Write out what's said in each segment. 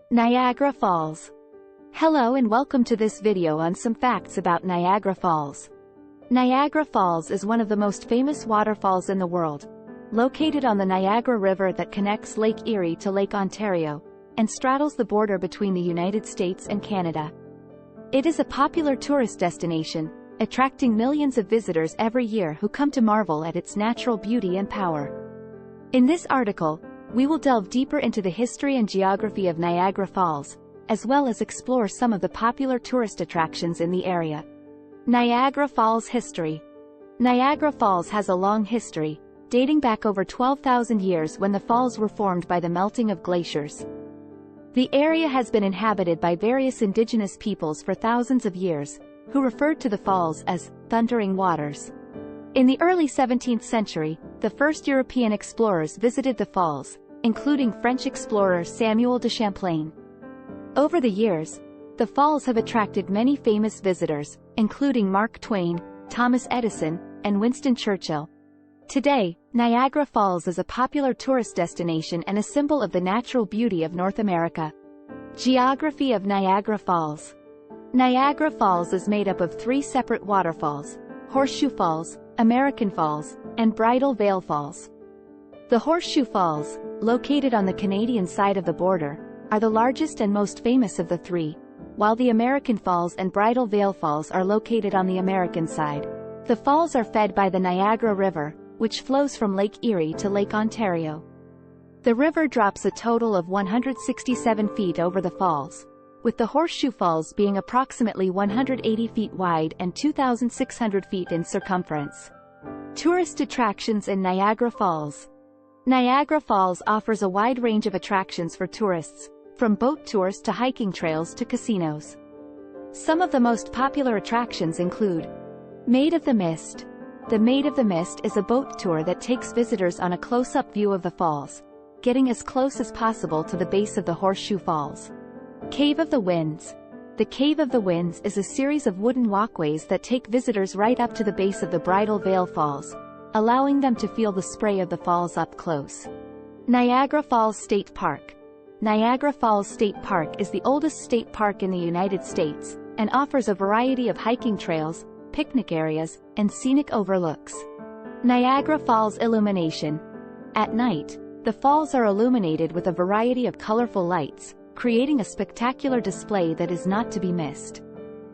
Niagara Falls. Hello and welcome to this video on some facts about Niagara Falls. Niagara Falls is one of the most famous waterfalls in the world, located on the Niagara River that connects Lake Erie to Lake Ontario, and straddles the border between the United States and Canada. It is a popular tourist destination, attracting millions of visitors every year who come to marvel at its natural beauty and power. In this article, we will delve deeper into the history and geography of Niagara Falls, as well as explore some of the popular tourist attractions in the area. Niagara Falls history. Niagara Falls has a long history, dating back over 12,000 years when the falls were formed by the melting of glaciers. The area has been inhabited by various indigenous peoples for thousands of years, who referred to the falls as thundering waters. In the early 17th century, the first European explorers visited the falls, including French explorer Samuel de Champlain. Over the years, the falls have attracted many famous visitors, including Mark Twain, Thomas Edison, and Winston Churchill. Today, Niagara Falls is a popular tourist destination and a symbol of the natural beauty of North America. Geography of Niagara Falls. Niagara Falls is made up of three separate waterfalls: Horseshoe Falls, American Falls, and Bridal Veil Falls. The Horseshoe Falls, located on the Canadian side of the border, are the largest and most famous of the three, while the American Falls and Bridal Veil Falls are located on the American side. The falls are fed by the Niagara River, which flows from Lake Erie to Lake Ontario. The river drops a total of 167 feet over the falls, with the Horseshoe Falls being approximately 180 feet wide and 2,600 feet in circumference. Tourist attractions in Niagara Falls. Niagara Falls offers a wide range of attractions for tourists, from boat tours to hiking trails to casinos. Some of the most popular attractions include Maid of the Mist. The Maid of the Mist is a boat tour that takes visitors on a close-up view of the falls, getting as close as possible to the base of the Horseshoe Falls. Cave of the Winds. The Cave of the Winds is a series of wooden walkways that take visitors right up to the base of the Bridal Veil Falls, allowing them to feel the spray of the falls up close. Niagara Falls State Park. Niagara Falls State Park is the oldest state park in the United States, and offers a variety of hiking trails, picnic areas, and scenic overlooks. Niagara Falls Illumination. At night, the falls are illuminated with a variety of colorful lights, creating a spectacular display that is not to be missed.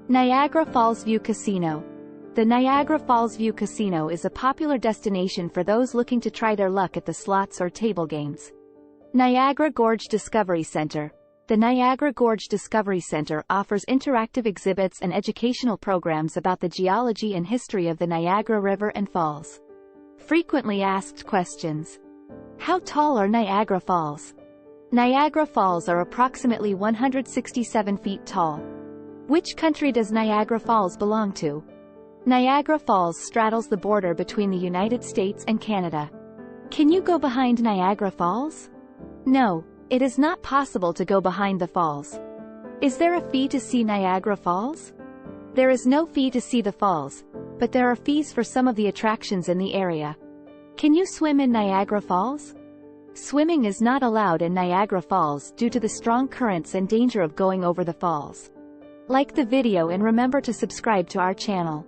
Niagara Falls View Casino. The Niagara Falls View Casino is a popular destination for those looking to try their luck at the slots or table games. Niagara Gorge Discovery Center. The Niagara Gorge Discovery Center offers interactive exhibits and educational programs about the geology and history of the Niagara River and Falls. Frequently asked questions. How tall are Niagara Falls? Niagara Falls are approximately 167 feet tall. Which country does Niagara Falls belong to? Niagara Falls straddles the border between the United States and Canada. Can you go behind Niagara Falls? No, it is not possible to go behind the falls. Is there a fee to see Niagara Falls? There is no fee to see the falls, but there are fees for some of the attractions in the area. Can you swim in Niagara Falls? Swimming is not allowed in Niagara Falls due to the strong currents and danger of going over the falls. Like the video and remember to subscribe to our channel.